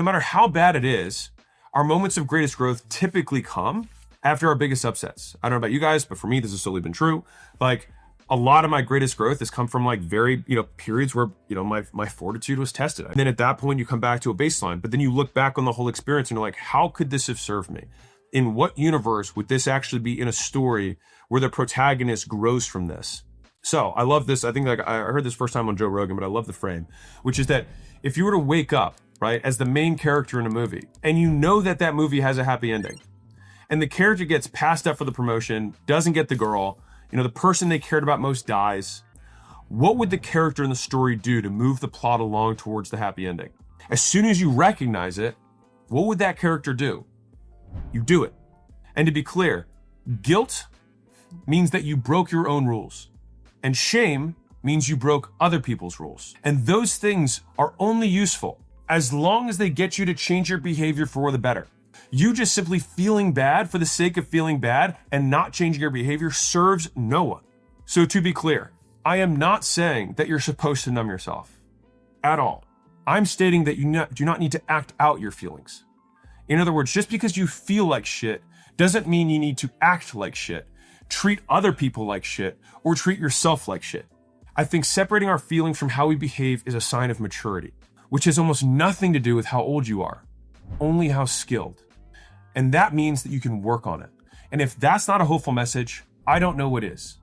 matter how bad it is, our moments of greatest growth typically come after our biggest upsets. I don't know about you guys, but for me, this has solely been true. Like, a lot of my greatest growth has come from like very, periods where, my fortitude was tested. And then at that point, you come back to a baseline, but then you look back on the whole experience and you're like, how could this have served me? In what universe would this actually be in a story where the protagonist grows from this? So I love this. I think like I heard this first time on Joe Rogan, but I love the frame, which is that if you were to wake up, right, as the main character in a movie, and you know that that movie has a happy ending, and the character gets passed up for the promotion, doesn't get the girl, the person they cared about most dies, what would the character in the story do to move the plot along towards the happy ending? As soon as you recognize it, what would that character do? You do it. And to be clear, guilt means that you broke your own rules, and shame means you broke other people's rules. And those things are only useful as long as they get you to change your behavior for the better. You just simply feeling bad for the sake of feeling bad and not changing your behavior serves no one. So to be clear, I am not saying that you're supposed to numb yourself at all. I'm stating that you do not need to act out your feelings. In other words, just because you feel like shit doesn't mean you need to act like shit, treat other people like shit, or treat yourself like shit. I think separating our feelings from how we behave is a sign of maturity, which has almost nothing to do with how old you are, only how skilled. And that means that you can work on it. And if that's not a hopeful message, I don't know what is.